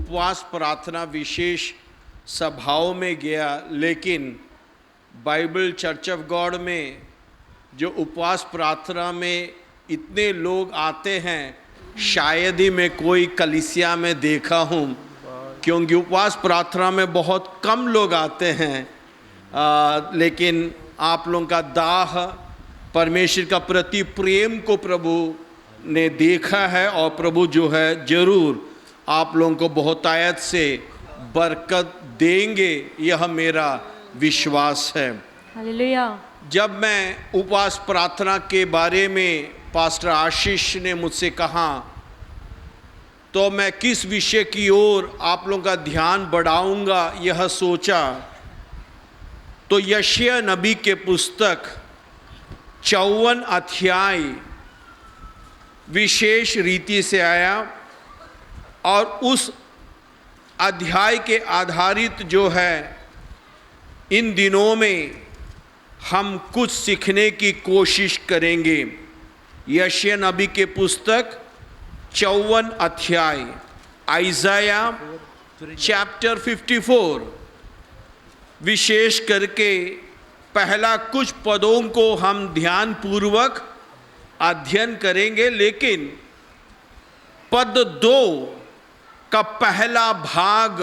उपवास प्रार्थना विशेष सभाओं में गया, लेकिन बाइबल चर्च ऑफ गॉड में जो उपवास प्रार्थना में इतने लोग आते हैं, शायद ही मैं कोई कलीसिया में देखा हूँ, क्योंकि उपवास प्रार्थना में बहुत कम लोग आते हैं। लेकिन आप लोगों का दाह, परमेश्वर का प्रति प्रेम को प्रभु ने देखा है, और प्रभु जो है जरूर आप लोगों को बहुतायत से बरकत देंगे, यह मेरा विश्वास है। हालेलुया। जब मैं उपवास प्रार्थना के बारे में पास्टर आशीष ने मुझसे कहा, तो मैं किस विषय की ओर आप लोगों का ध्यान बढ़ाऊंगा यह सोचा, तो यशायाह नबी के पुस्तक 54 अध्याय विशेष रीति से आया, और उस अध्याय के आधारित जो है इन दिनों में हम कुछ सीखने की कोशिश करेंगे। यशायाह नबी के पुस्तक 54 अध्याय, आइज़ाया चैप्टर 54, विशेष करके पहला कुछ पदों को हम ध्यान पूर्वक अध्ययन करेंगे, लेकिन पद 2 का पहला भाग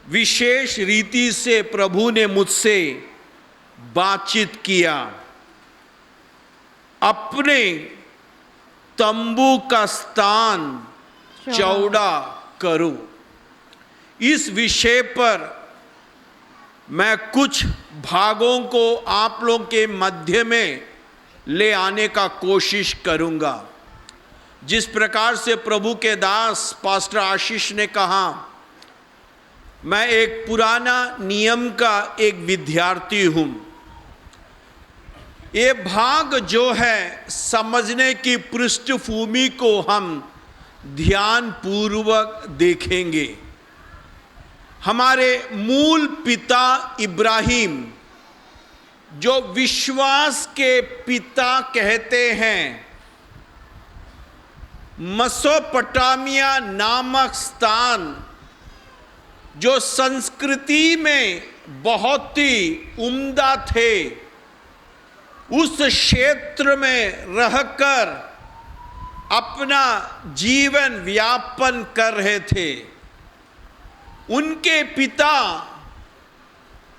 विशेष रीति से प्रभु ने मुझसे बातचीत किया। अपने तंबू का स्थान चौड़ा करो। इस विषय पर मैं कुछ भागों को आप लोगों के मध्य में ले आने का कोशिश करूंगा। जिस प्रकार से प्रभु के दास पास्टर आशीष ने कहा, मैं एक पुराना नियम का एक विद्यार्थी हूं। ये भाग जो है समझने की पृष्ठभूमि को हम ध्यान पूर्वक देखेंगे। हमारे मूल पिता इब्राहिम, जो विश्वास के पिता कहते हैं, मेसोपोटामिया नामक स्थान जो संस्कृति में बहुत ही उम्दा थे, उस क्षेत्र में रहकर अपना जीवन व्यापन कर रहे थे। उनके पिता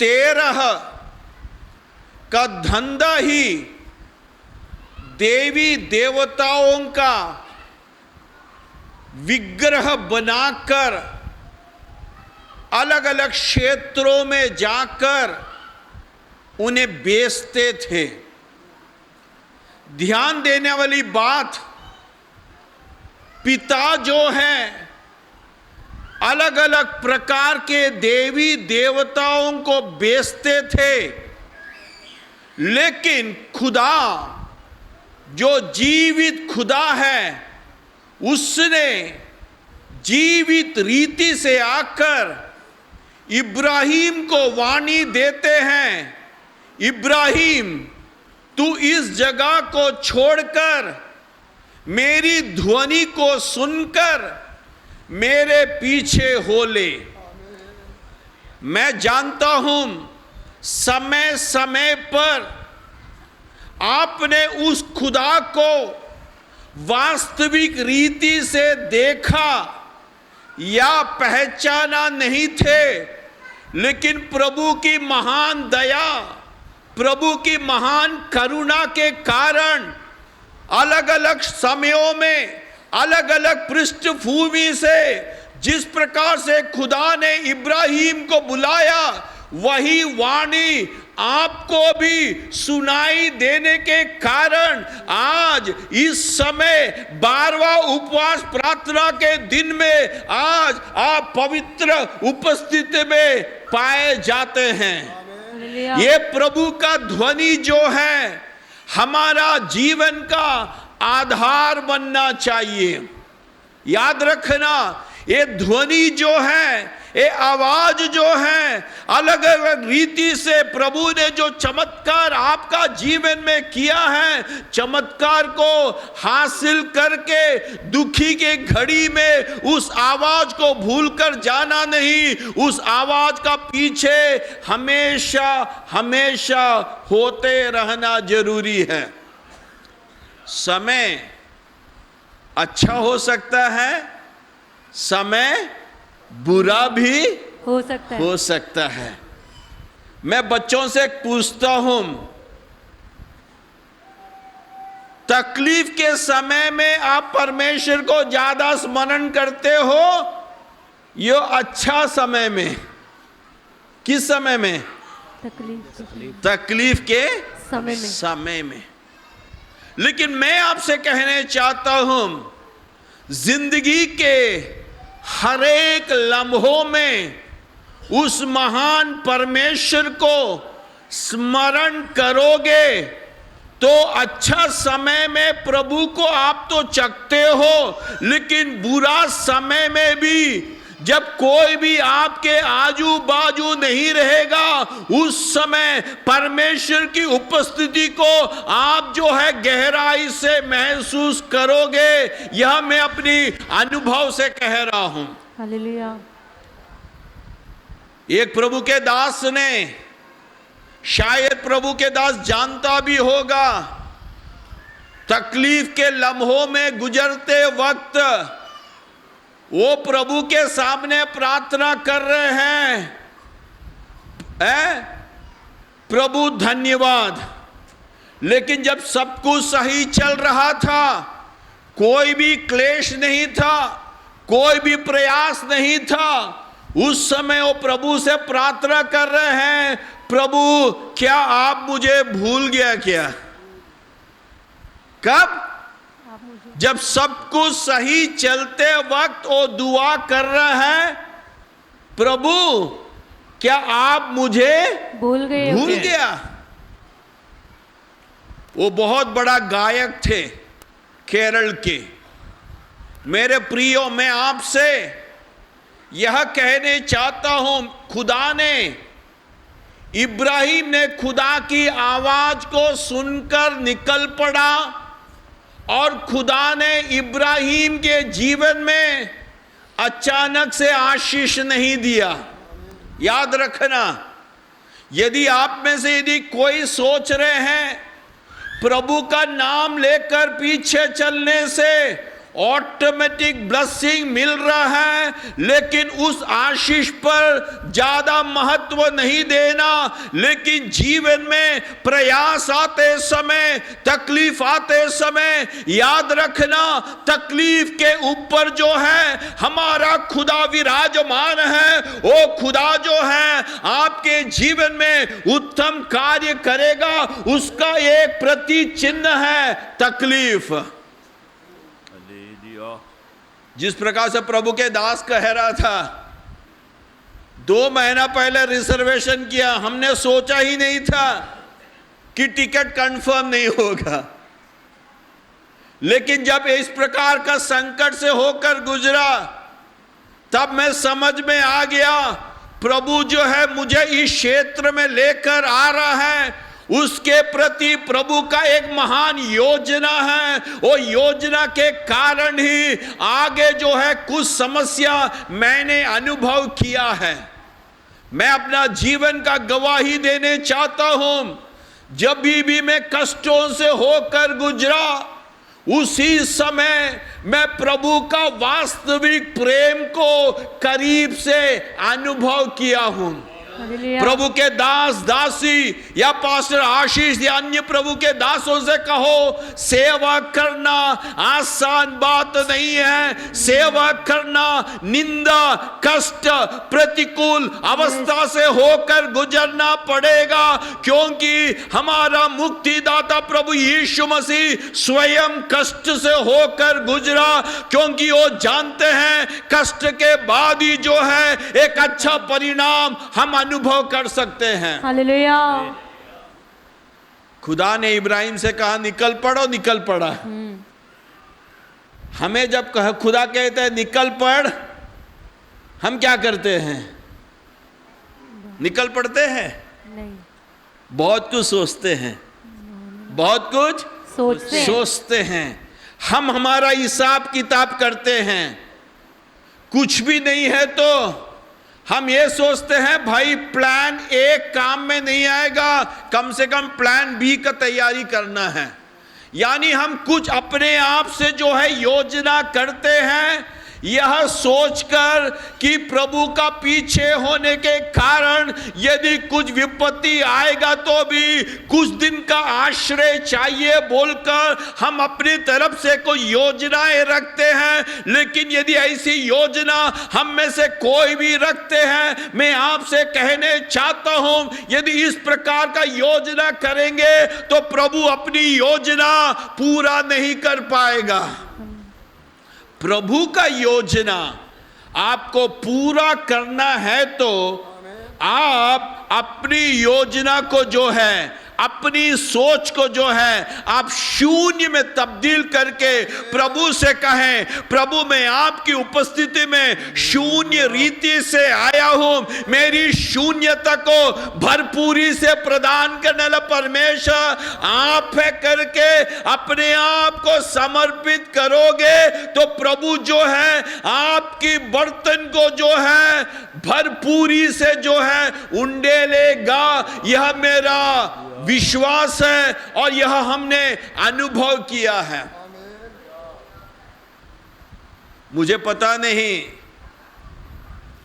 13 का धंधा ही देवी देवताओं का विग्रह बनाकर अलग अलग क्षेत्रों में जाकर उन्हें बेचते थे। ध्यान देने वाली बात, पिता जो है अलग अलग प्रकार के देवी देवताओं को बेचते थे, लेकिन खुदा जो जीवित खुदा है, उसने जीवित रीति से आकर इब्राहिम को वाणी देते हैं, इब्राहिम तू इस जगह को छोड़कर मेरी ध्वनि को सुनकर मेरे पीछे हो ले। मैं जानता हूं समय समय पर आपने उस खुदा को वास्तविक रीति से देखा या पहचाना नहीं थे, लेकिन प्रभु की महान दया, प्रभु की महान करुणा के कारण अलग अलग समयों में अलग अलग पृष्ठभूमि से जिस प्रकार से खुदा ने इब्राहिम को बुलाया, वही वाणी आपको भी सुनाई देने के कारण आज इस समय 12वां उपवास प्रार्थना के दिन में आज आप पवित्र उपस्थिति में पाए जाते हैं। ये प्रभु का ध्वनि जो है हमारा जीवन का आधार बनना चाहिए। याद रखना, ये ध्वनि जो है ये आवाज जो है, अलग अलग रीति से प्रभु ने जो चमत्कार आपका जीवन में किया है, चमत्कार को हासिल करके दुखी के घड़ी में उस आवाज को भूलकर जाना नहीं, उस आवाज का पीछे हमेशा हमेशा होते रहना जरूरी है। समय अच्छा हो सकता है, समय बुरा भी हो सकता है। मैं बच्चों से पूछता हूं, तकलीफ के समय में आप परमेश्वर को ज्यादा स्मरण करते हो या अच्छा समय में? किस समय में? तकलीफ के समय में। लेकिन मैं आपसे कहने चाहता हूं, जिंदगी के हर एक लम्हों में उस महान परमेश्वर को स्मरण करोगे तो अच्छा समय में प्रभु को आप तो चखते हो, लेकिन बुरा समय में भी जब कोई भी आपके आजू बाजू नहीं रहेगा, उस समय परमेश्वर की उपस्थिति को आप जो है गहराई से महसूस करोगे। यह मैं अपनी अनुभव से कह रहा हूं। हालेलुया। एक प्रभु के दास ने, शायद प्रभु के दास जानता भी होगा, तकलीफ के लम्हों में गुजरते वक्त वो प्रभु के सामने प्रार्थना कर रहे हैं, प्रभु धन्यवाद। लेकिन जब सब कुछ सही चल रहा था, कोई भी क्लेश नहीं था, कोई भी प्रयास नहीं था, उस समय वो प्रभु से प्रार्थना कर रहे हैं, प्रभु क्या आप मुझे भूल गया क्या? कब? जब सब कुछ सही चलते वक्त वो दुआ कर रहा है, प्रभु क्या आप मुझे भूल गया? वो बहुत बड़ा गायक थे केरल के। मेरे प्रियो, मैं आपसे यह कहने चाहता हूं, खुदा ने, इब्राहिम ने खुदा की आवाज को सुनकर निकल पड़ा और खुदा ने इब्राहिम के जीवन में अचानक से आशीष नहीं दिया। याद रखना, यदि आप में से यदि कोई सोच रहे हैं प्रभु का नाम लेकर पीछे चलने से ऑटोमेटिक ब्लेसिंग मिल रहा है, लेकिन उस आशीष पर ज्यादा महत्व नहीं देना, लेकिन जीवन में प्रयास आते समय, तकलीफ आते समय याद रखना, तकलीफ के ऊपर जो है हमारा खुदा विराजमान है। वो खुदा जो है आपके जीवन में उत्तम कार्य करेगा, उसका एक प्रति चिन्ह है तकलीफ। जिस प्रकार से प्रभु के दास कह रहा था, 2 महीना पहले रिजर्वेशन किया, हमने सोचा ही नहीं था कि टिकट कंफर्म नहीं होगा, लेकिन जब इस प्रकार का संकट से होकर गुजरा तब मैं समझ में आ गया, प्रभु जो है मुझे इस क्षेत्र में लेकर आ रहा है, उसके प्रति प्रभु का एक महान योजना है। वो योजना के कारण ही आगे जो है कुछ समस्या मैंने अनुभव किया है। मैं अपना जीवन का गवाही देने चाहता हूं, जब भी मैं कष्टों से होकर गुजरा, उसी समय मैं प्रभु का वास्तविक प्रेम को करीब से अनुभव किया हूं। प्रभु के दास दासी या पास्टर आशीष या अन्य प्रभु के दासों से कहो, सेवा करना आसान बात नहीं है। सेवा करना निंदा, कष्ट, प्रतिकूल अवस्था से होकर गुजरना पड़ेगा, क्योंकि हमारा मुक्तिदाता प्रभु यीशु मसीह स्वयं कष्ट से होकर गुजरा, क्योंकि वो जानते हैं कष्ट के बाद ही जो है एक अच्छा परिणाम हम अनुभव कर सकते हैं। हालेलुया। खुदा ने इब्राहिम से कहा निकल पड़ो, निकल पड़ा। हमें जब खुदा कहते हैं निकल पड़, हम क्या करते हैं? निकल पड़ते हैं? नहीं, बहुत कुछ सोचते हैं, बहुत कुछ सोचते हैं। हम हमारा हिसाब किताब करते हैं। कुछ भी नहीं है तो हम ये सोचते हैं भाई प्लान ए काम में नहीं आएगा, कम से कम प्लान बी का तैयारी करना है। यानी हम कुछ अपने आप से जो है योजना करते हैं, यह सोचकर कि प्रभु का पीछे होने के कारण यदि कुछ विपत्ति आएगा तो भी कुछ दिन का आश्रय चाहिए बोलकर हम अपनी तरफ से कोई योजनाएं रखते हैं। लेकिन यदि ऐसी योजना हम में से कोई भी रखते हैं, मैं आपसे कहने चाहता हूं, यदि इस प्रकार का योजना करेंगे तो प्रभु अपनी योजना पूरा नहीं कर पाएगा। प्रभु का योजना आपको पूरा करना है तो आप अपनी योजना को जो है, अपनी सोच को जो है आप शून्य में तब्दील करके प्रभु से कहें, प्रभु मैं आपकी उपस्थिति में शून्य रीति से आया हूं, मेरी शून्यता को भरपूरी से प्रदान करने वाला परमेश्वर आप है करके अपने आप को समर्पित करोगे तो प्रभु जो है आपकी बर्तन को जो है भरपूरी से जो है उंडेलेगा। यह मेरा विश्वास है और यह हमने अनुभव किया है। मुझे पता नहीं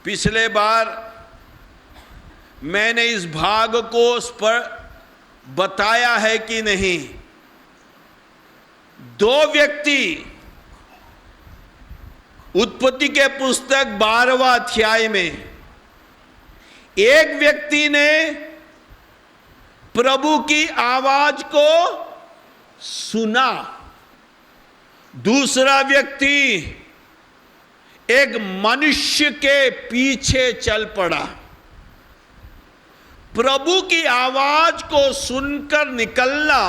पिछले बार मैंने इस भाग को बताया है कि नहीं। दो व्यक्ति उत्पत्ति के पुस्तक 12वां अध्याय में, एक व्यक्ति ने प्रभु की आवाज को सुना, दूसरा व्यक्ति एक मनुष्य के पीछे चल पड़ा। प्रभु की आवाज को सुनकर निकलना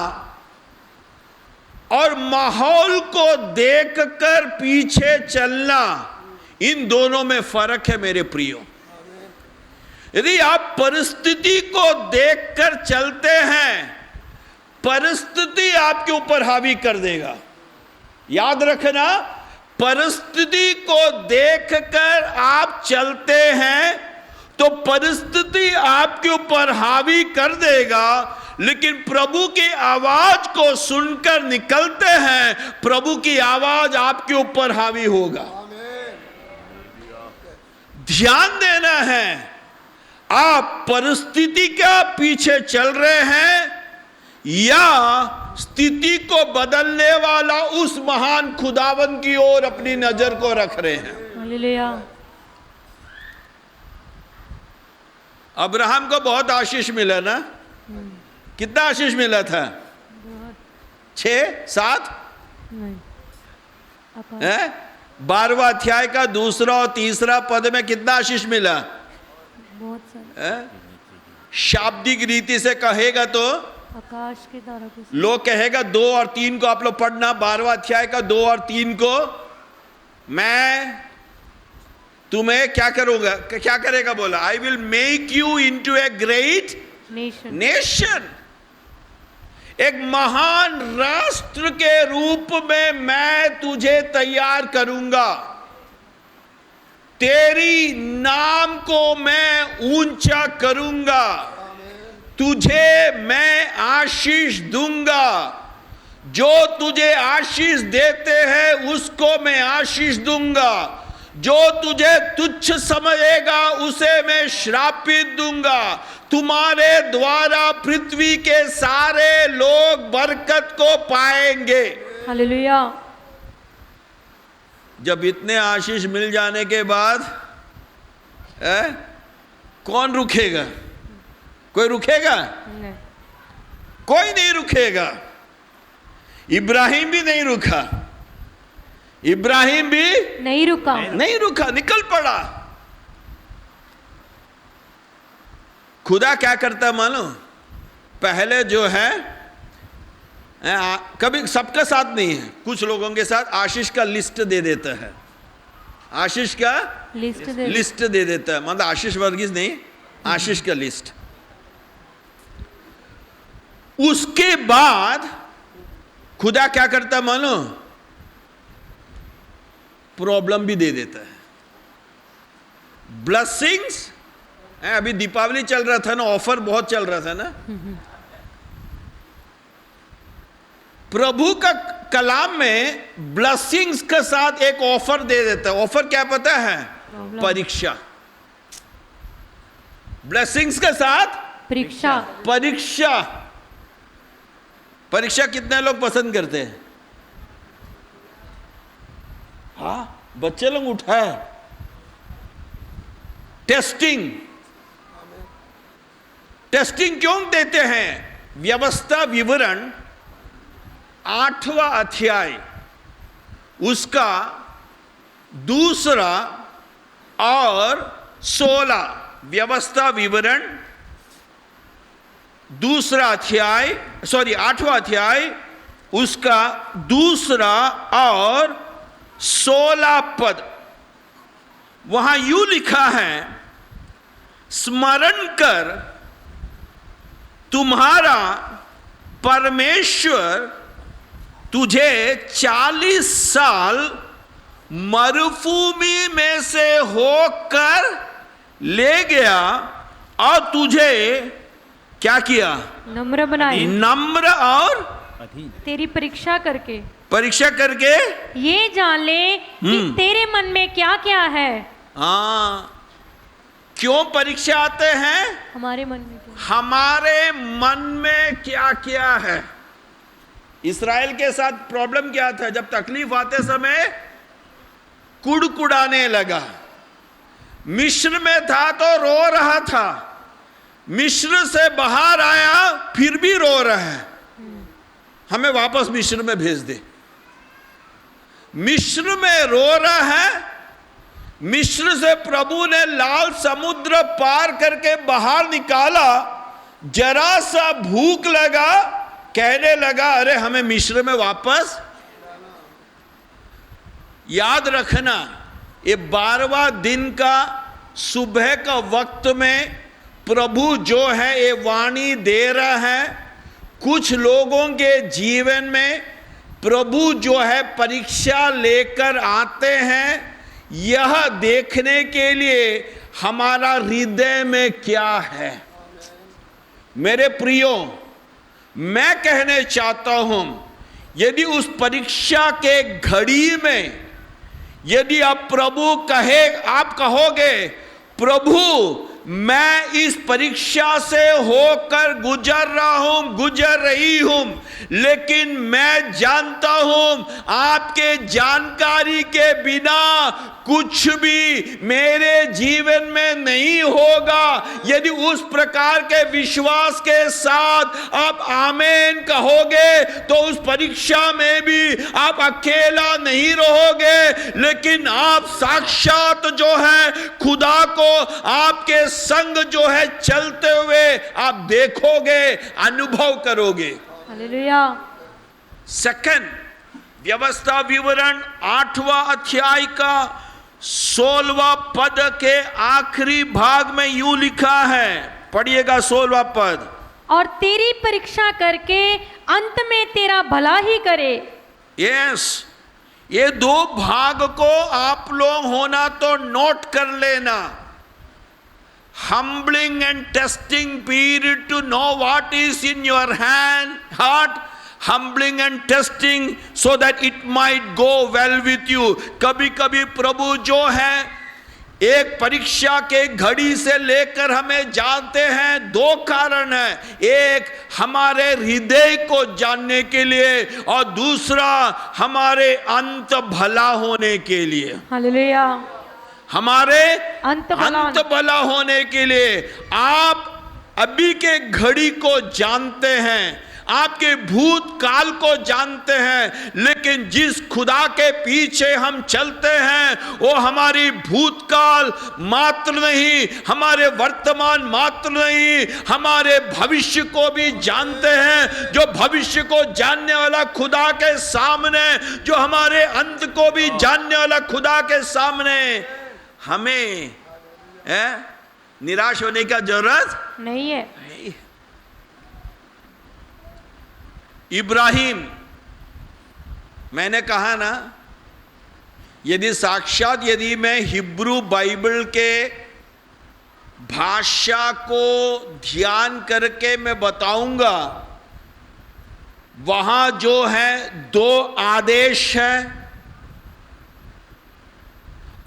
और माहौल को देखकर पीछे चलना, इन दोनों में फर्क है मेरे प्रियो। यदि आप परिस्थिति को देखकर चलते हैं, परिस्थिति आपके ऊपर हावी कर देगा। याद रखना, परिस्थिति को देखकर आप चलते हैं तो परिस्थिति आपके ऊपर हावी कर देगा, लेकिन प्रभु की आवाज को सुनकर निकलते हैं, प्रभु की आवाज आपके ऊपर हावी होगा। ध्यान देना है, आप परिस्थिति का पीछे चल रहे हैं या स्थिति को बदलने वाला उस महान खुदावन की ओर अपनी नजर को रख रहे हैं। हालेलुया। अब्राहम को बहुत आशीष मिला ना? कितना आशीष मिला था? 6 7 है? 12वां अध्याय का 2रा और 3रा पद में कितना आशीष मिला? बहुत सारा। शाब्दिक रीति से कहेगा तो आकाश के तारों के लोग कहेगा 2 और 3 को आप लोग पढ़ना, 12वां अध्याय का 2 और 3 को। मैं तुम्हें क्या करूंगा, क्या करेगा बोला? I will make you into a great nation. एक महान राष्ट्र के रूप में मैं तुझे तैयार करूंगा, तेरी नाम को मैं ऊंचा करूंगा, तुझे मैं आशीष दूंगा। जो तुझे आशीष देते हैं उसको मैं आशीष दूंगा, जो तुझे तुच्छ समझेगा उसे मैं श्रापित दूंगा। तुम्हारे द्वारा पृथ्वी के सारे लोग बरकत को पाएंगे। हालेलुया। जब इतने आशीष मिल जाने के बाद कौन रुकेगा? कोई रुकेगा? नहीं। कोई नहीं रुकेगा। इब्राहिम भी नहीं रुका, इब्राहिम भी नहीं रुका, नहीं रुका, निकल पड़ा। खुदा क्या करता है मानो? पहले जो है कभी सबके साथ नहीं है, कुछ लोगों के साथ आशीष का लिस्ट दे देता है। आशीष का लिस्ट लिस्ट दे देता है, मतलब आशीष वर्गीस नहीं, आशीष का लिस्ट। उसके बाद खुदा क्या करता है मानो, प्रॉब्लम भी दे देता है। ब्लेसिंग्स, अभी दीपावली चल रहा था ना, ऑफर बहुत चल रहा था ना। प्रभु का कलाम में ब्लेसिंग्स के साथ एक ऑफर दे देता है। ऑफर क्या पता है? परीक्षा। ब्लेसिंग्स के साथ परीक्षा। परीक्षा। परीक्षा कितने लोग पसंद करते हैं? हाँ, बच्चे लोग उठाए। टेस्टिंग, टेस्टिंग क्यों देते हैं? व्यवस्था विवरण 8वां अध्याय उसका 2 और 16, व्यवस्था विवरण 8वां अध्याय उसका 2 और 16 पद, वहां यूं लिखा है, स्मरण कर तुम्हारा परमेश्वर तुझे 40 साल मरुभूमि में से होकर ले गया और तुझे क्या किया? नम्र बनाए। नम्र और तेरी परीक्षा करके, परीक्षा करके ये जान ले कि तेरे मन में क्या क्या है। हाँ, क्यों परीक्षा आते हैं? हमारे मन में क्या? हमारे मन में क्या क्या है। इस्राएल के साथ प्रॉब्लम क्या था? जब तकलीफ आते समय कुड़कुड़ाने लगा। मिस्र में था तो रो रहा था, मिस्र से बाहर आया फिर भी रो रहा है, हमें वापस मिस्र में भेज दे। मिस्र में रो रहा है। मिस्र से प्रभु ने लाल समुद्र पार करके बाहर निकाला। जरा सा भूख लगा, कहने लगा अरे हमें मिस्र में वापस। याद रखना, ये 12वां दिन का सुबह का वक्त में प्रभु जो है ये वाणी दे रहा है। कुछ लोगों के जीवन में प्रभु जो है परीक्षा लेकर आते हैं, यह देखने के लिए हमारा हृदय में क्या है। मेरे प्रियो, मैं कहने चाहता हूं, यदि उस परीक्षा के घड़ी में यदि आप आप कहोगे प्रभु मैं इस परीक्षा से होकर गुजर रही हूं, लेकिन मैं जानता हूं आपके जानकारी के बिना कुछ भी मेरे जीवन में नहीं होगा। यदि उस प्रकार के विश्वास के साथ आप आमीन कहोगे तो उस परीक्षा में भी आप अकेला नहीं रहोगे, लेकिन आप साक्षात जो है खुदा को आपके संग जो है चलते हुए आप देखोगे, अनुभव करोगे। हालेलुया। सेकंड, व्यवस्था विवरण 8वां अध्याय का 16वां पद के आखिरी भाग में यूं लिखा है, पढ़िएगा 16वां पद। और तेरी परीक्षा करके अंत में तेरा भला ही करे। यस, ये 2 भाग को आप लोग होना तो नोट कर लेना। Humbling and testing period to know what is in your heart, humbling and testing so that it might go well with you। कभी कभी प्रभु जो है एक परीक्षा के घड़ी से लेकर हमें जानते हैं। 2 कारण है, एक हमारे हृदय को जानने के लिए और दूसरा हमारे अंत भला होने के लिए। हालेलुया। हमारे अंत भला होने के लिए। आप अभी के घड़ी को जानते हैं, आपके भूतकाल को जानते हैं, लेकिन जिस खुदा के पीछे हम चलते हैं वो हमारी भूतकाल मात्र नहीं, हमारे वर्तमान मात्र नहीं, हमारे भविष्य को भी जानते हैं। जो भविष्य को जानने वाला खुदा के सामने, जो हमारे अंत को भी जानने वाला खुदा के सामने हमें निराश होने का जरूरत नहीं है। नहीं। इब्राहिम, मैंने कहा ना, यदि मैं हिब्रू बाइबल के भाषा को ध्यान करके मैं बताऊंगा, वहां जो है 2 आदेश है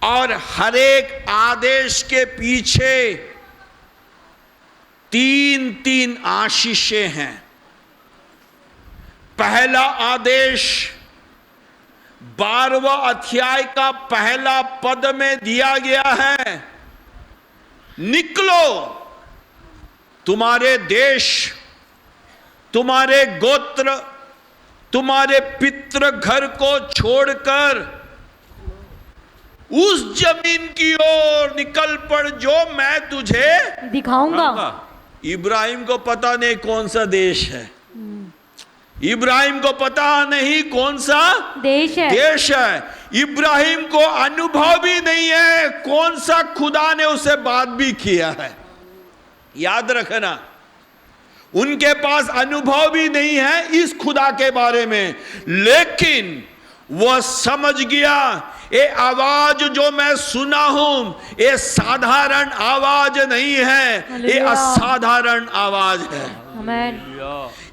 और हर एक आदेश के पीछे 3 आशीषें हैं। पहला आदेश 12वां अध्याय का पहला पद में दिया गया है, निकलो तुम्हारे देश, तुम्हारे गोत्र, तुम्हारे पितृ घर को छोड़कर उस जमीन की ओर निकल पड़ जो मैं तुझे दिखाऊंगा। इब्राहिम को पता नहीं कौन सा देश है, इब्राहिम को पता नहीं कौन सा देश है। इब्राहिम को अनुभव भी नहीं है कौन सा खुदा ने उसे बात भी किया है। याद रखना, उनके पास अनुभव भी नहीं है इस खुदा के बारे में, लेकिन वह समझ गया ये आवाज जो मैं सुना हूं ये साधारण आवाज नहीं है, ये असाधारण आवाज है। आमीन।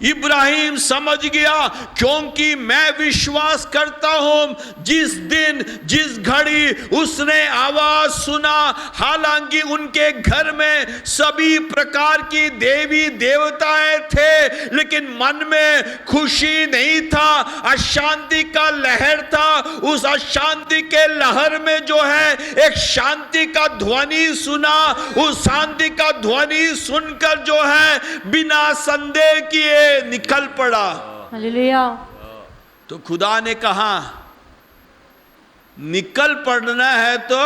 इब्राहिम समझ गया, क्योंकि मैं विश्वास करता हूं जिस दिन जिस घड़ी उसने आवाज सुना, हालांकि उनके घर में सभी प्रकार की देवी देवताएं थे, लेकिन मन में खुशी नहीं था, अशांति का लहर था। उस अशांति के लहर में जो है एक शांति का ध्वनि सुना, उस शांति का ध्वनि सुनकर जो है बिना संदेह किए निकल पड़ा। हालेलुया। तो खुदा ने कहा निकल पड़ना है तो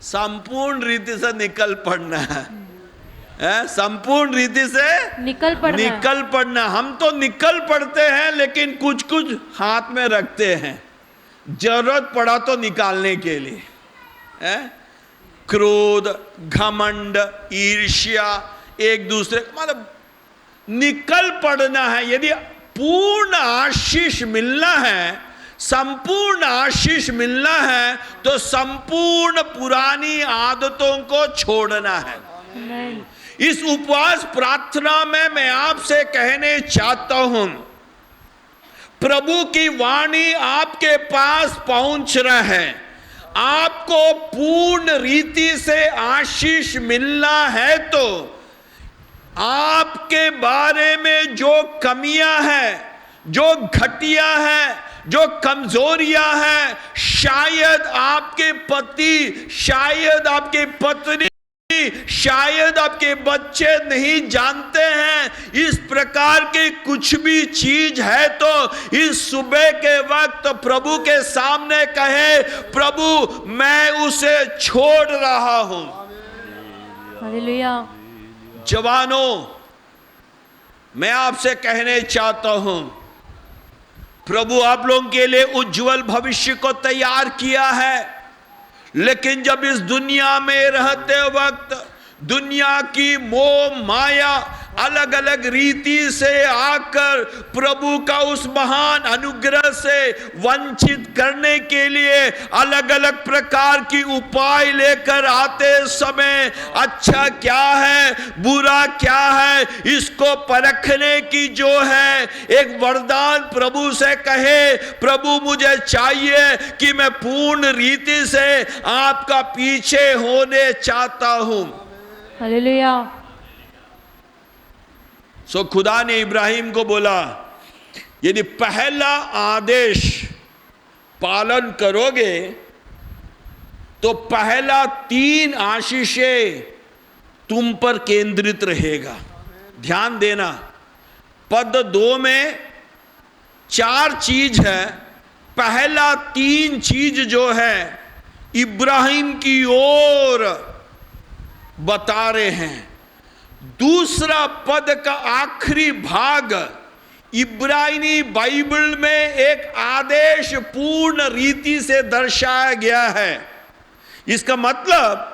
संपूर्ण रीति से निकल पड़ना है, संपूर्ण रीति से निकल पड़ना। हम तो निकल पड़ते हैं लेकिन कुछ कुछ हाथ में रखते हैं, जरूरत पड़ा तो निकालने के लिए। क्रोध, घमंड, ईर्ष्या, एक दूसरे मतलब निकल पड़ना है। यदि पूर्ण आशीष मिलना है, संपूर्ण आशीष मिलना है, तो संपूर्ण पुरानी आदतों को छोड़ना है। इस उपवास प्रार्थना में मैं आपसे कहने चाहता हूं, प्रभु की वाणी आपके पास पहुंच रहा है। आपको पूर्ण रीति से आशीष मिलना है तो आपके बारे में जो कमियां हैं, जो घटिया है, जो कमजोरियां हैं, शायद आपके पति, शायद आपके पत्नी, शायद आपके बच्चे नहीं जानते हैं, इस प्रकार के कुछ भी चीज है तो इस सुबह के वक्त प्रभु के सामने कहे, प्रभु मैं उसे छोड़ रहा हूं। हालेलुया। जवानों, मैं आपसे कहने चाहता हूं, प्रभु आप लोगों के लिए उज्जवल भविष्य को तैयार किया है, लेकिन जब इस दुनिया में रहते वक्त दुनिया की मोह माया अलग अलग रीति से आकर प्रभु का उस महान अनुग्रह से वंचित करने के लिए अलग अलग प्रकार की उपाय लेकर आते समय अच्छा क्या है, बुरा क्या है, इसको परखने की जो है एक वरदान प्रभु से कहे, प्रभु मुझे चाहिए कि मैं पूर्ण रीति से आपका पीछे होने चाहता हूं। हालेलुया। सो खुदा ने इब्राहिम को बोला, यदि पहला आदेश पालन करोगे तो पहला 3 आशीषें तुम पर केंद्रित रहेगा। ध्यान देना, पद 2 में 4 चीज है। पहला 3 चीज जो है इब्राहिम की ओर बता रहे हैं। दूसरा पद का आखिरी भाग इब्रानी बाइबल में एक आदेश पूर्ण रीति से दर्शाया गया है। इसका मतलब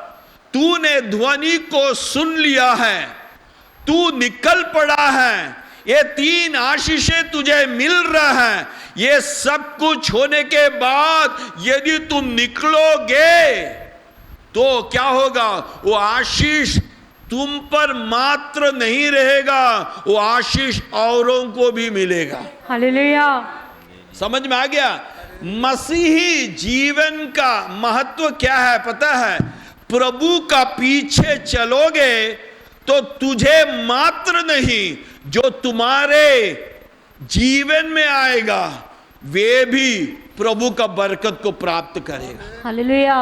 तूने ध्वनि को सुन लिया है, तू निकल पड़ा है, ये 3 आशीषें तुझे मिल रहा है। ये सब कुछ होने के बाद यदि तुम निकलोगे तो क्या होगा? वो आशीष तुम पर मात्र नहीं रहेगा, वो आशीष औरों को भी मिलेगा। हालेलुया। समझ में आ गया? मसीही जीवन का महत्व क्या है पता है? प्रभु का पीछे चलोगे तो तुझे मात्र नहीं, जो तुम्हारे जीवन में आएगा वे भी प्रभु का बरकत को प्राप्त करेगा। हालेलुया।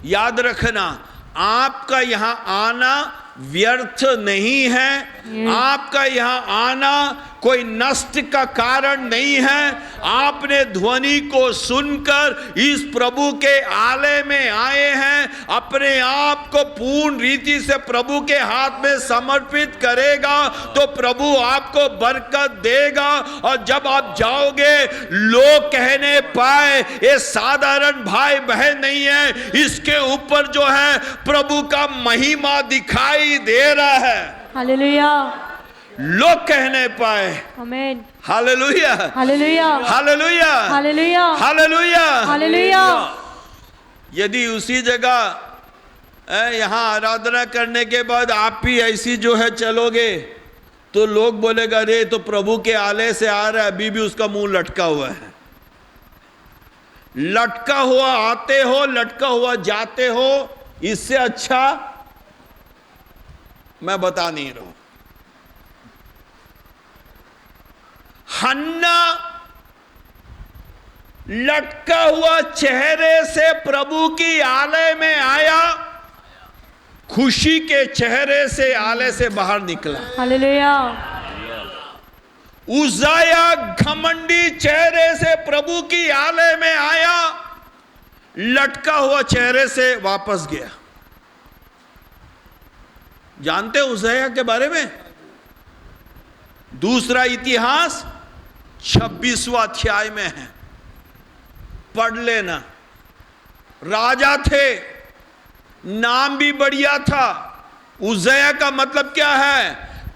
याद रखना, आपका यहां आना व्यर्थ नहीं है। आपका यहां आना कोई नष्ट का कारण नहीं है। आपने ध्वनि को सुनकर इस प्रभु के आलय में आए हैं, अपने आप को पूर्ण रीति से प्रभु के हाथ में समर्पित करेगा तो प्रभु आपको बरकत देगा। और जब आप जाओगे लोग कहने पाए ये साधारण भाई बहन नहीं है, इसके ऊपर जो है प्रभु का महिमा दिखाई दे रहा है। हालेलुया। लोग कहने पाए आमीन। Hallelujah, hallelujah, hallelujah, hallelujah, hallelujah, hallelujah. यदि उसी जगह यहां आराधना करने के बाद आप भी ऐसी जो है चलोगे तो लोग बोलेगा अरे तो प्रभु के आलय से आ रहा है, अभी भी उसका मुंह लटका हुआ है। लटका हुआ आते हो, लटका हुआ जाते हो, इससे अच्छा मैं बता नहीं रहा हूं। हन्ना लटका हुआ चेहरे से प्रभु की आलय में आया, खुशी के चेहरे से आलय से बाहर निकला। हालेलुया। उज्जाया घमंडी चेहरे से प्रभु की आलय में आया, लटका हुआ चेहरे से वापस गया। जानते हो उज्जाया के बारे में? दूसरा इतिहास 26वां अध्याय में है, पढ़ लेना। राजा थे, नाम भी बढ़िया था। उज्जाया का मतलब क्या है?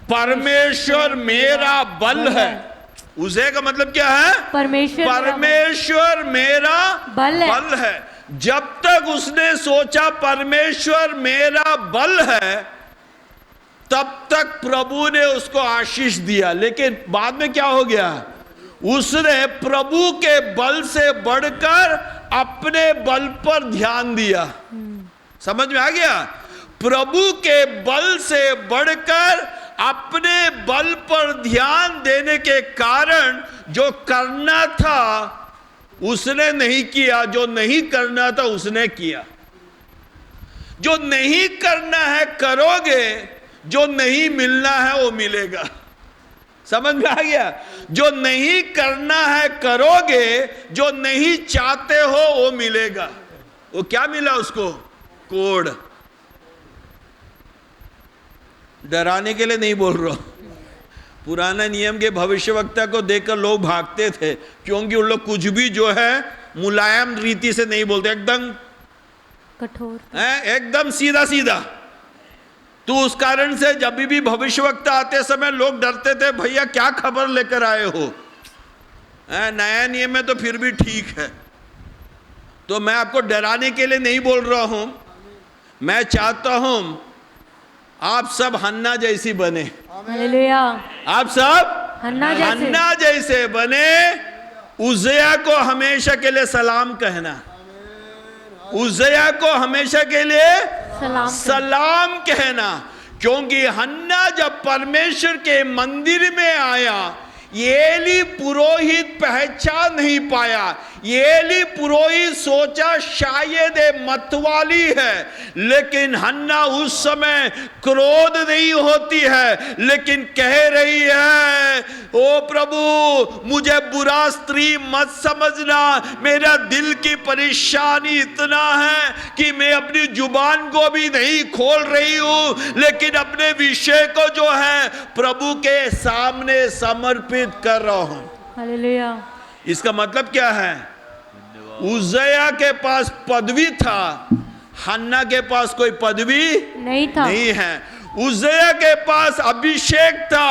परमेश्वर मेरा बल है। उज्जाया का मतलब क्या है? परमेश्वर मेरा बल है। जब तक उसने सोचा परमेश्वर मेरा बल है तब तक प्रभु ने उसको आशीष दिया। लेकिन बाद में क्या हो गया? उसने प्रभु के बल से बढ़कर अपने बल पर ध्यान दिया। समझ में आ गया? प्रभु के बल से बढ़कर अपने बल पर ध्यान देने के कारण जो करना था उसने नहीं किया, जो नहीं करना था उसने किया। जो नहीं करना है करोगे, जो नहीं मिलना है वो मिलेगा। समझ में आ गया? जो नहीं करना है करोगे, जो नहीं चाहते हो वो मिलेगा। वो क्या मिला उसको? कोड। डराने के लिए नहीं बोल रहा। पुराना नियम के भविष्यवक्ता को देखकर लोग भागते थे, क्योंकि उन लोग कुछ भी जो है मुलायम रीति से नहीं बोलते, एकदम कठोर, एकदम सीधा सीधा। तो उस कारण से जब भी भविष्यवक्ता आते समय लोग डरते थे, भैया क्या खबर लेकर आए हो? नया नियम में तो फिर भी ठीक है। तो मैं आपको डराने के लिए नहीं बोल रहा हूं। मैं चाहता हूं आप सब हन्ना जैसी बने। हालेलुया। आप सब हन्ना जैसे बने। उज्जाया को हमेशा के लिए सलाम कहना। उज्जाया को हमेशा के लिए सलाम कहना। क्योंकि हन्ना जब परमेश्वर के मंदिर में आया, एली पुरोहित पहचान नहीं पाया। एली पुरोहित सोचा शायद ये मतवाली है, लेकिन हन्ना उस समय क्रोध नहीं होती है, लेकिन कह रही है, ओ प्रभु मुझे बुरा स्त्री मत समझना, मेरा दिल की परेशानी इतना है कि मैं अपनी जुबान को भी नहीं खोल रही हूं, लेकिन अपने विषय को जो है प्रभु के सामने समर्पित कर रहा हूं। हालेलुया। इसका मतलब क्या है? उज्जिया के पास पदवी था, हन्ना के पास कोई पदवी नहीं है। उज्जिया के पास अभिषेक था,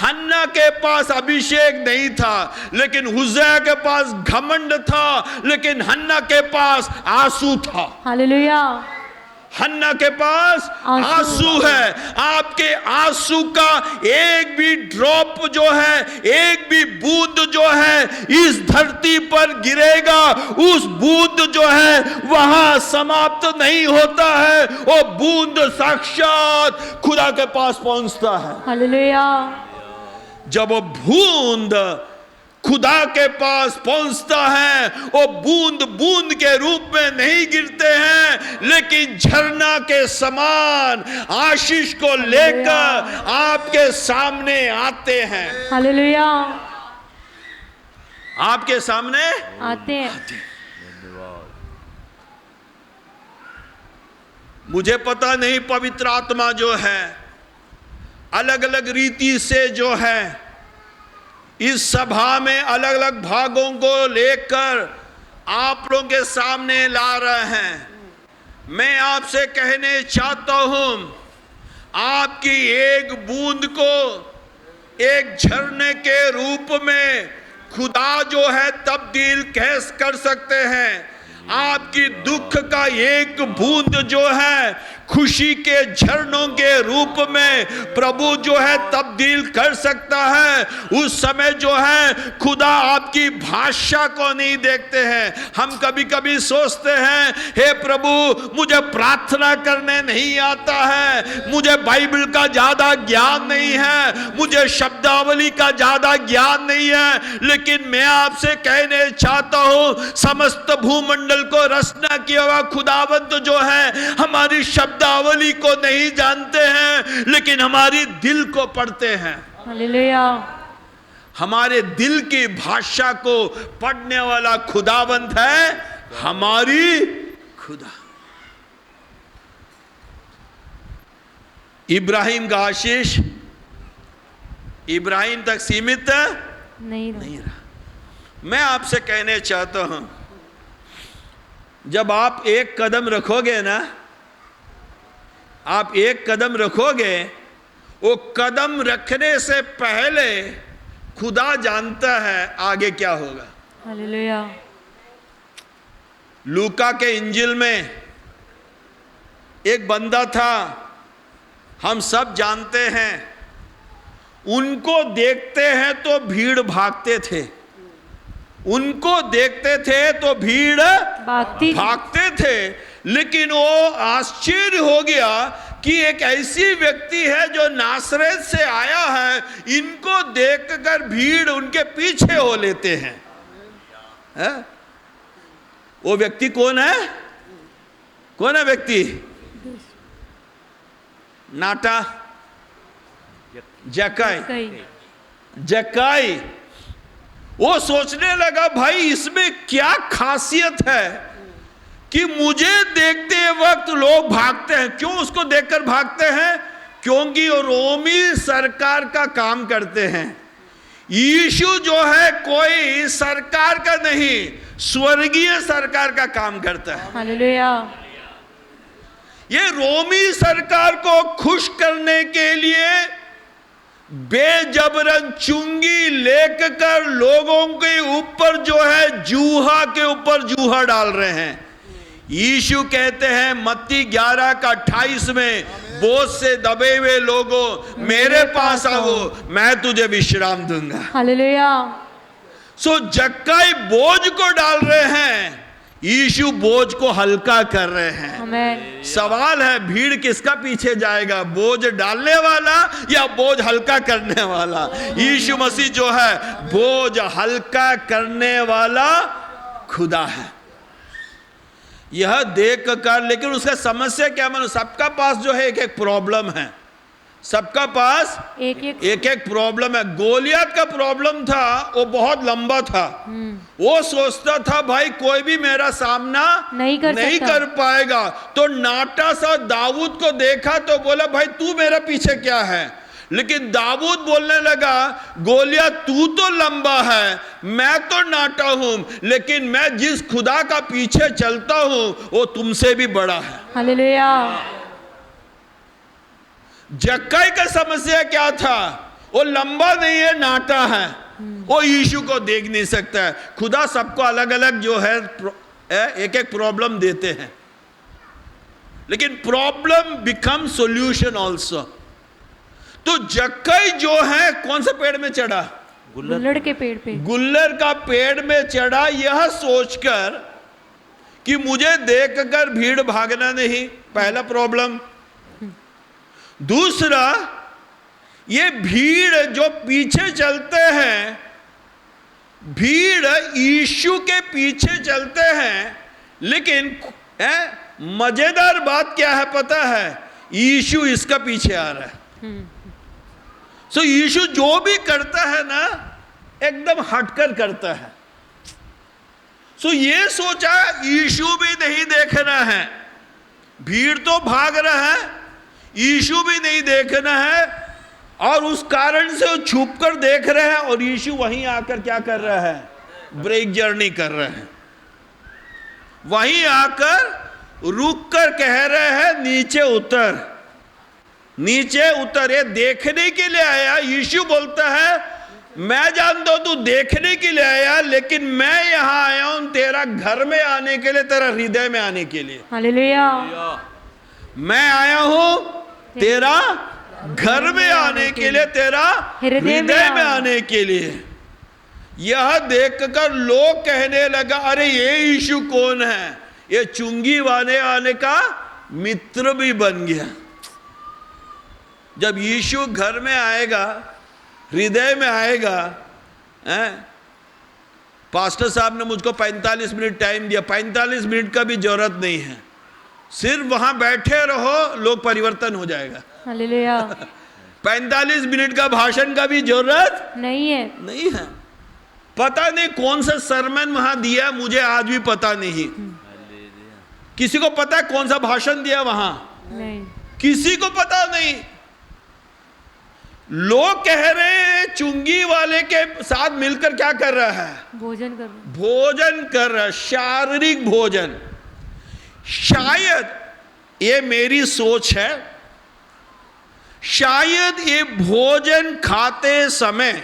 हन्ना के पास अभिषेक नहीं था, लेकिन उज्जिया के पास घमंड था, लेकिन हन्ना के पास आंसू था। हालेलुया। हन्ना के पास आंसू है। आपके आंसू का एक भी ड्रॉप जो है, एक भी बूंद जो है इस धरती पर गिरेगा, उस बूंद जो है वहां समाप्त नहीं होता है, वो बूंद साक्षात खुदा के पास पहुंचता है। हालेलुया। जब वो बूंद खुदा के पास पहुंचता है, वो बूंद बूंद के रूप में नहीं गिरते हैं, लेकिन झरना के समान आशीष को लेकर आपके सामने आते हैं। हालेलुया। आपके सामने आते हैं। मुझे पता नहीं, पवित्र आत्मा जो है अलग अलग रीति से जो है इस सभा में अलग अलग भागों को लेकर आप लोगों के सामने ला रहे हैं। मैं आपसे कहने चाहता हूं, आपकी एक बूंद को एक झरने के रूप में खुदा जो है तब्दील कैसे कर सकते हैं। आपकी दुख का एक बूंद जो है खुशी के झरनों के रूप में प्रभु जो है तब्दील कर सकता है। उस समय जो है खुदा आपकी भाषा को नहीं देखते हैं। हम कभी कभी सोचते हैं, हे प्रभु मुझे प्रार्थना करने नहीं आता है, मुझे बाइबल का ज्यादा ज्ञान नहीं है, मुझे शब्दावली का ज्यादा ज्ञान नहीं है, लेकिन मैं आपसे कहने चाहता हूं, समस्त भूमंडल को रचना किया हुआ खुदावंत जो है हमारी शब्दावली को नहीं जानते हैं, लेकिन हमारी दिल को पढ़ते हैं। हालेलुया। हमारे दिल की भाषा को पढ़ने वाला खुदावंत है हमारी खुदा। इब्राहिम का आशीष इब्राहिम तक सीमित नहीं रहा। मैं आपसे कहने चाहता हूं, जब आप एक कदम रखोगे ना, आप एक कदम रखोगे, वो कदम रखने से पहले खुदा जानता है आगे क्या होगा। हालेलुया। लूका के इंजिल में एक बंदा था, हम सब जानते हैं, उनको देखते हैं तो भीड़ भागते थे, उनको देखते थे तो भीड़ भागते थे, लेकिन वो आश्चर्य हो गया कि एक ऐसी व्यक्ति है जो नासरत से आया है, इनको देखकर भीड़ उनके पीछे हो लेते हैं। है? वो व्यक्ति कौन है? कौन है व्यक्ति? नाटा जक्काई। वो सोचने लगा, भाई इसमें क्या खासियत है कि मुझे देखते वक्त लोग भागते हैं। क्यों उसको देखकर भागते हैं? क्योंकि वो रोमी सरकार का काम करते हैं। यीशु जो है कोई सरकार का नहीं, स्वर्गीय सरकार का काम करता है। हालेलुया। ये रोमी सरकार को खुश करने के लिए बेजबरन चुंगी लेकर लोगों के ऊपर जो है जूहा के ऊपर जूहा डाल रहे हैं। यीशु कहते हैं मत्ती 11 का 28 में, बोझ से दबे हुए लोगों मेरे पास आओ, मैं तुझे विश्राम दूंगा। हालेलुया। सो जक्काई बोझ को डाल रहे हैं, यीशु बोझ को हल्का कर रहे हैं। आमीन। सवाल है, भीड़ किसका पीछे जाएगा? बोझ डालने वाला या बोझ हल्का करने वाला? यीशु मसीह जो है बोझ हल्का करने वाला खुदा है। यह देख कर, लेकिन उसका समस्या क्या मानो, सबका पास जो है एक एक प्रॉब्लम है, सबका पास एक एक प्रॉब्लम है। गोलियत का प्रॉब्लम था, वो बहुत लंबा था। वो सोचता था भाई कोई भी मेरा सामना नहीं कर पाएगा। तो नाटा सा दाऊद को देखा तो बोला भाई तू मेरा पीछे क्या है। लेकिन दाऊद बोलने लगा गोलियत तू तो लंबा है, मैं तो नाटा हूं, लेकिन मैं जिस खुदा का पीछे चलता हूं वो तुमसे भी बड़ा है। हालेलुया। जक्कई का समस्या क्या था, वो लंबा नहीं है, नाटा है, वो यीशु को देख नहीं सकता है। खुदा सबको अलग अलग जो है एक एक प्रॉब्लम देते हैं, लेकिन प्रॉब्लम बिकम सॉल्यूशन ऑल्सो। तो जक्कई जो है कौन सा पेड़ में चढ़ा, गुल्लड़ के पेड़ पे, गुल्लर का पेड़ में चढ़ा, यह सोचकर कि मुझे देखकर भीड़ भागना नहीं, पहला प्रॉब्लम। दूसरा, ये भीड़ जो पीछे चलते हैं, भीड़ यीशु के पीछे चलते हैं, लेकिन मजेदार बात क्या है पता है, यीशु इसका पीछे आ रहा है। सो यीशु जो भी करता है ना एकदम हटकर करता है। सो ये सोचा यीशु भी नहीं देखना है, भीड़ तो भाग रहा है, यीशु भी नहीं देखना है, और उस कारण से वो छुप कर देख रहे हैं, और यीशु वहीं आकर क्या कर रहा है, ब्रेक जर्नी कर रहे हैं। वहीं आकर रुक कर कह रहे हैं नीचे उतर, नीचे उतर। ये देखने के लिए आया। यीशु बोलता है मैं जानता हूं तू देखने के लिए आया, लेकिन मैं यहां आया हूं तेरा घर में आने के लिए, तेरा हृदय में आने के लिए। हालेलुया। मैं आया हूं तेरा घर में आने के लिए, तेरा हृदय में आने के लिए। यह देखकर लोग कहने लगा अरे ये यीशु कौन है, ये चुंगी वाले आने का मित्र भी बन गया। जब यीशु घर में आएगा, हृदय में आएगा, पास्टर साहब ने मुझको 45 मिनट टाइम दिया, 45 मिनट का भी जरूरत नहीं है, सिर्फ वहां बैठे रहो, लोग परिवर्तन हो जाएगा। हालेलुया। 45 मिनट का भाषण का भी जरूरत नहीं है। पता नहीं कौन सा सरमन वहां दिया, मुझे आज भी पता नहीं। किसी को पता है कौन सा भाषण दिया वहां? नहीं, किसी को पता नहीं। लोग कह रहे हैं चुंगी वाले के साथ मिलकर क्या कर रहा है, भोजन कर रहा है, शारीरिक भोजन। शायद ये मेरी सोच है, शायद ये भोजन खाते समय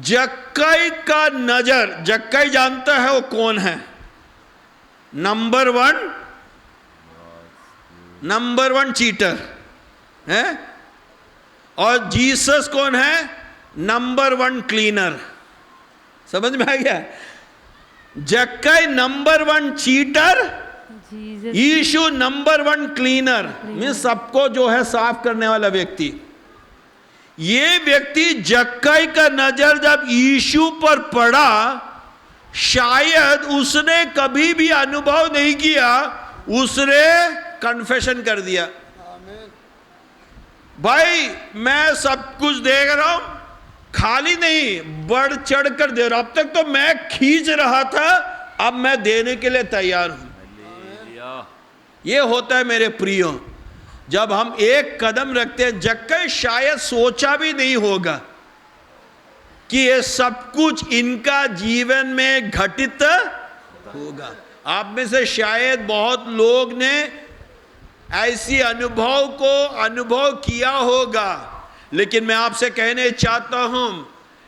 जक्कई का नजर, जक्कई जानता है वो कौन है, नंबर वन चीटर है, और जीसस कौन है, नंबर 1 क्लीनर। समझ में आ गया? जक्कई नंबर 1 चीटर, यीशु नंबर 1 क्लीनर, मीन सबको जो है साफ करने वाला व्यक्ति। ये व्यक्ति जक्कई का नजर जब यीशु पर पड़ा, शायद उसने कभी भी अनुभव नहीं किया, उसने कन्फेशन कर दिया भाई मैं सब कुछ देख रहा हूं, खाली नहीं बढ़ चढ़ कर दे रहा, अब तक तो मैं खींच रहा था, अब मैं देने के लिए तैयार हूं। ये होता है मेरे प्रियो, जब हम एक कदम रखते हैं। जक्कई शायद सोचा भी नहीं होगा कि ये सब कुछ इनका जीवन में घटित होगा। आप में से शायद बहुत लोग ने ऐसी अनुभव को अनुभव किया होगा, लेकिन मैं आपसे कहने चाहता हूं,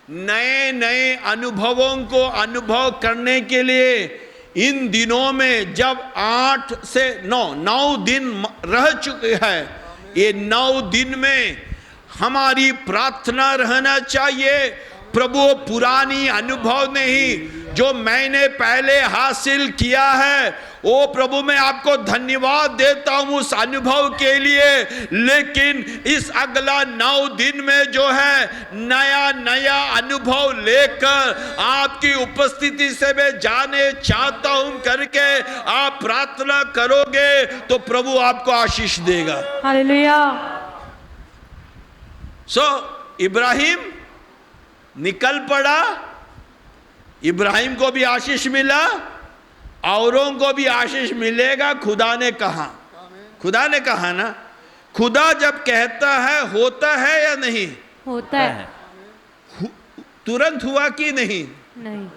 नए नए अनुभवों को अनुभव करने के लिए इन दिनों में जब 8 से 9 दिन रह चुके हैं, ये 9 दिन में हमारी प्रार्थना रहना चाहिए, प्रभु वो पुरानी अनुभव नहीं, जो मैंने पहले हासिल किया है, ओ प्रभु मैं आपको धन्यवाद देता हूं उस अनुभव के लिए। लेकिन इस अगला 9 दिन में जो है नया नया अनुभव लेकर आपकी उपस्थिति से मैं जाने चाहता हूं करके आप प्रार्थना करोगे तो प्रभु आपको आशीष देगा। हालेलुया। इब्राहिम निकल पड़ा, इब्राहिम को भी आशीष मिला, औरों को भी आशीष मिलेगा। खुदा ने कहा, खुदा ने कहा ना, खुदा जब कहता है होता है या नहीं? होता है। तुरंत हुआ कि नहीं? नहीं,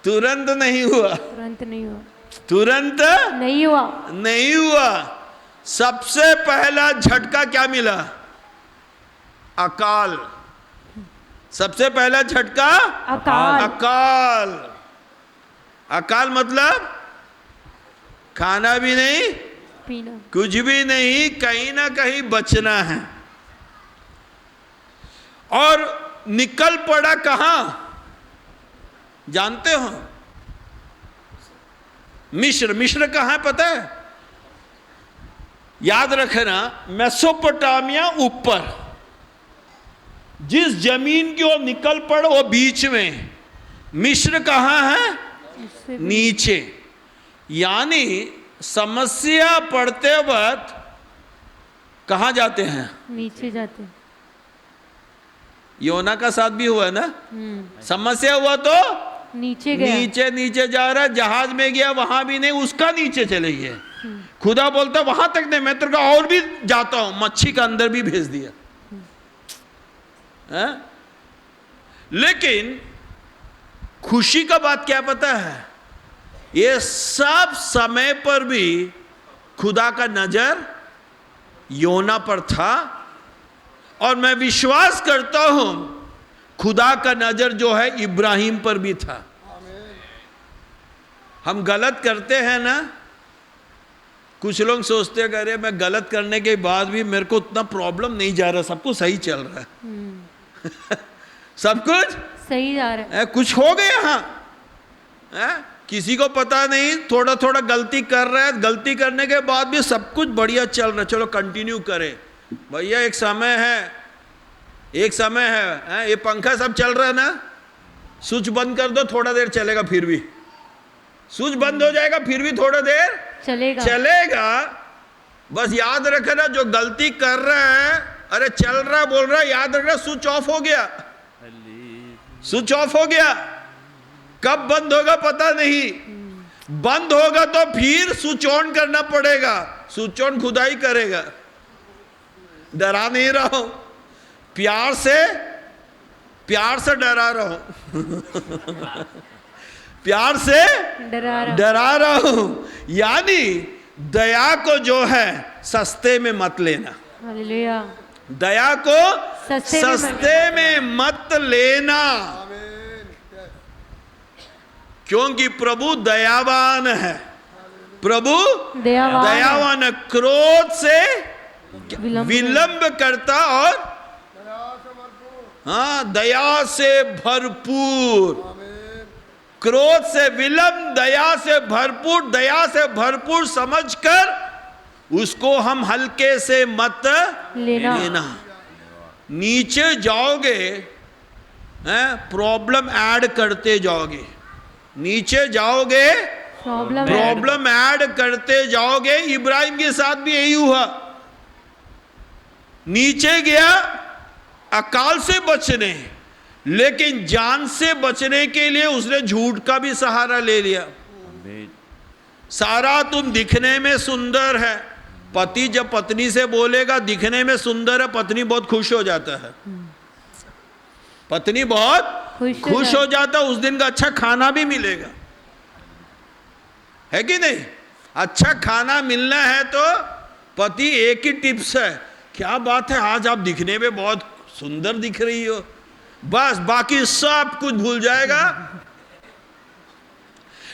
तुरंत नहीं हुआ। तुरंत नहीं हुआ। तुरंत नहीं हुआ। नहीं हुआ। सबसे पहला झटका क्या मिला? अकाल। सबसे पहला झटका अकाल। अकाल। अकाल मतलब खाना भी नहीं, पीना कुछ भी नहीं, कहीं ना कहीं बचना है। और निकल पड़ा कहां जानते हो? मिस्र। मिस्र कहां है पता है? याद रखना, मेसोपोटामिया ऊपर, जिस जमीन की ओर निकल पड़ वो बीच में, मिस्र कहां है? नीचे। यानी समस्या पड़ते वक्त कहां जाते हैं? नीचे जाते हैं। योना का साथ भी हुआ ना, समस्या हुआ तो नीचे गया। नीचे नीचे जा रहा, जहाज में गया वहां भी नहीं, उसका नीचे चले गए। खुदा बोलता वहां तक नहीं, मैं तेरे को और भी जाता हूं, मच्छी का अंदर भी भेज दिया। लेकिन खुशी का बात क्या पता है? ये सब समय पर भी खुदा का नजर योना पर था, और मैं विश्वास करता हूं खुदा का नजर जो है इब्राहिम पर भी था। हम गलत करते हैं ना, कुछ लोग सोचते हैं अरे मैं गलत करने के बाद भी मेरे को उतना प्रॉब्लम नहीं जा रहा, सब कुछ सही चल रहा है। सब कुछ सही जा रहा है। कुछ हो गया हाँ, किसी को पता नहीं, थोड़ा थोड़ा गलती कर रहा है, गलती करने के बाद भी सब कुछ बढ़िया चल रहा है, चलो कंटिन्यू करें भैया। एक समय है, एक समय है, ये पंखा सब चल रहा है ना, स्विच बंद कर दो थोड़ा देर चलेगा, फिर भी स्विच बंद हो जाएगा, फिर भी थोड़ा देर चलेगा। बस याद रखना जो गलती कर रहा है, अरे चल रहा बोल रहा है, याद रखना स्विच ऑफ हो गया, स्विच ऑफ हो गया। कब बंद होगा पता नहीं, बंद होगा तो फिर स्विच ऑन करना पड़ेगा। स्विच ऑन खुदा ही करेगा। डरा नहीं रहा हूं, प्यार से डरा रहा हूं। प्यार से डरा रहा हूं। यानी दया को जो है सस्ते में मत लेना। हालेलुया। दया को सस्ते में मत लेना, क्योंकि प्रभु दयावान है। प्रभु दयावान है, क्रोध से विलंब करता और हाँ दया से भरपूर। क्रोध से विलंब, दया से भरपूर। दया से भरपूर समझकर उसको हम हल्के से मत लेना। नीचे जाओगे प्रॉब्लम ऐड करते जाओगे, नीचे जाओगे प्रॉब्लम ऐड करते जाओगे। इब्राहिम के साथ भी यही हुआ, नीचे गया अकाल से बचने, लेकिन जान से बचने के लिए उसने झूठ का भी सहारा ले लिया। सारा तुम दिखने में सुंदर है, पति जब पत्नी से बोलेगा दिखने में सुंदर है, पत्नी बहुत खुश हो जाता है। पत्नी बहुत खुश हो जाता, उस दिन का अच्छा खाना भी मिलेगा, है कि नहीं? अच्छा खाना मिलना है तो पति एक ही टिप्स है, क्या बात है आज आप दिखने में बहुत सुंदर दिख रही हो, बस बाकी सब कुछ भूल जाएगा।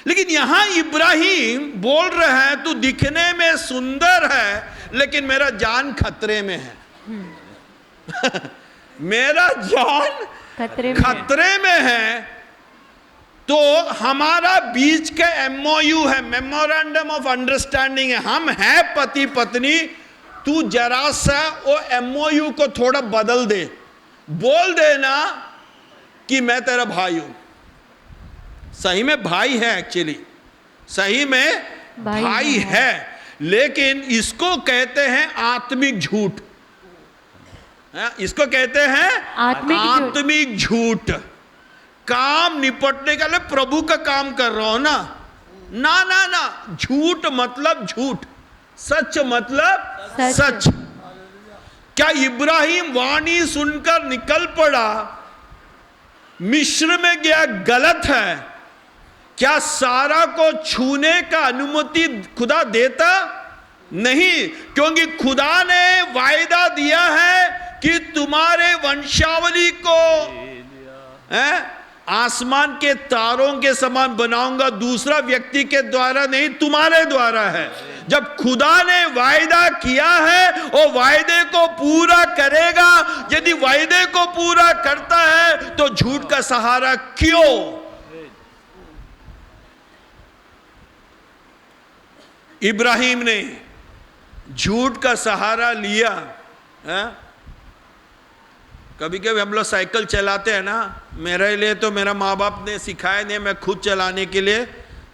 लेकिन यहां इब्राहिम बोल रहा है तू दिखने में सुंदर है लेकिन मेरा जान खतरे में है। मेरा जान खतरे में है, तो हमारा बीच का MOU है, मेमोरेंडम ऑफ अंडरस्टैंडिंग है, हम हैं पति पत्नी, तू जरा सा वो MOU को थोड़ा बदल दे, बोल देना कि मैं तेरा भाई हूं। सही में भाई है, एक्चुअली सही में भाई है, लेकिन इसको कहते हैं आत्मिक झूठ। इसको कहते हैं आत्मिक झूठ। काम निपटने के लिए प्रभु का काम कर रहा हो ना, ना ना ना, झूठ मतलब झूठ, सच मतलब सच। क्या इब्राहिम वाणी सुनकर निकल पड़ा, मिस्र में गया, गलत है? क्या सारा को छूने का अनुमति खुदा देता? नहीं, क्योंकि खुदा ने वायदा दिया है कि तुम्हारे वंशावली को आसमान के तारों के समान बनाऊंगा, दूसरा व्यक्ति के द्वारा नहीं, तुम्हारे द्वारा है। जब खुदा ने वायदा किया है वो वायदे को पूरा करेगा। यदि वायदे को पूरा करता है तो झूठ का सहारा क्यों? इब्राहिम ने झूठ का सहारा लिया है? कभी कभी हम लोग साइकिल चलाते हैं ना, मेरे लिए तो मेरा माँ बाप ने सिखाया नहीं, मैं खुद चलाने के लिए।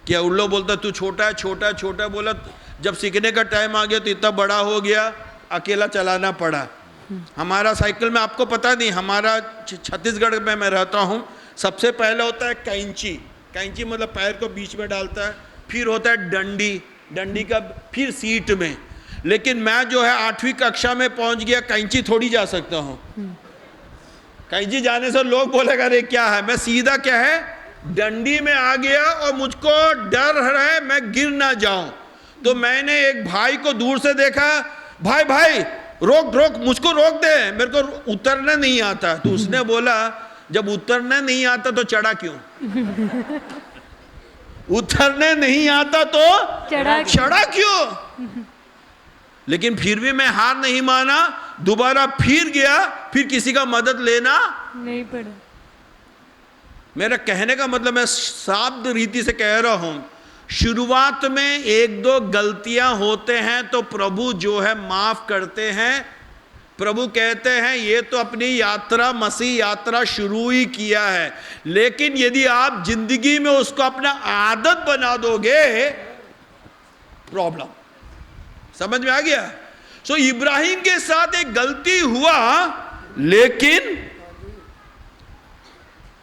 क्या उन लोग बोलता तू छोटा है, छोटा छोटा, बोला जब सीखने का टाइम आ गया तो इतना बड़ा हो गया, अकेला चलाना पड़ा। हमारा साइकिल में आपको पता नहीं, हमारा छत्तीसगढ़ में मैं रहता हूँ, सबसे पहले होता है कैंची। कैंची मतलब पैर को बीच में डालता है, फिर होता है डंडी, डंडी का फिर सीट में। लेकिन मैं जो है 8वीं कक्षा में पहुंच गया, कैंची थोड़ी जा सकता हूँ। कैंची जाने से लोग बोलेगा अरे क्या है, मैं सीधा क्या है डंडी में आ गया और मुझको डर है मैं गिर ना जाऊं। तो मैंने एक भाई को दूर से देखा, भाई भाई रोक रोक, मुझको रोक दे, मेरे को उतरना नहीं आता। तो उसने बोला जब उतरना नहीं आता तो चढ़ा क्यों? उतरने नहीं आता तो चढ़ा क्यों? लेकिन फिर भी मैं हार नहीं माना, दोबारा फिर गया, फिर किसी का मदद लेना नहीं पड़ा। मेरा कहने का मतलब मैं शाब्द रीति से कह रहा हूं, शुरुआत में एक दो गलतियां होते हैं तो प्रभु जो है माफ करते हैं। प्रभु कहते हैं ये तो अपनी यात्रा, मसीह यात्रा शुरू ही किया है, लेकिन यदि आप जिंदगी में उसको अपना आदत बना दोगे, प्रॉब्लम। समझ में आ गया? सो इब्राहिम के साथ एक गलती हुआ, लेकिन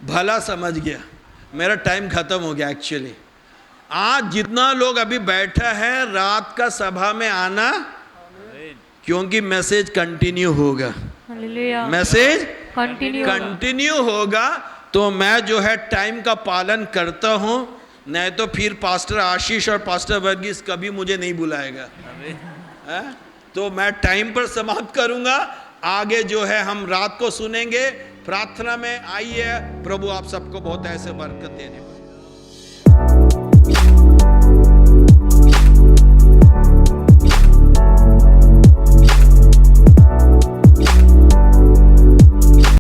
भला समझ गया। मेरा टाइम खत्म हो गया एक्चुअली। आज जितना लोग अभी बैठा है, रात का सभा में आना, क्योंकि मैसेज कंटिन्यू होगा। मैसेज कंटिन्यू होगा। तो मैं जो है टाइम का पालन करता हूं, नहीं तो फिर पास्टर आशीष और पास्टर वर्गीस कभी मुझे नहीं बुलाएगा। तो मैं टाइम पर समाप्त करूंगा। आगे जो है हम रात को सुनेंगे। प्रार्थना में आइए, प्रभु आप सबको बहुत ऐसे बरकत देने।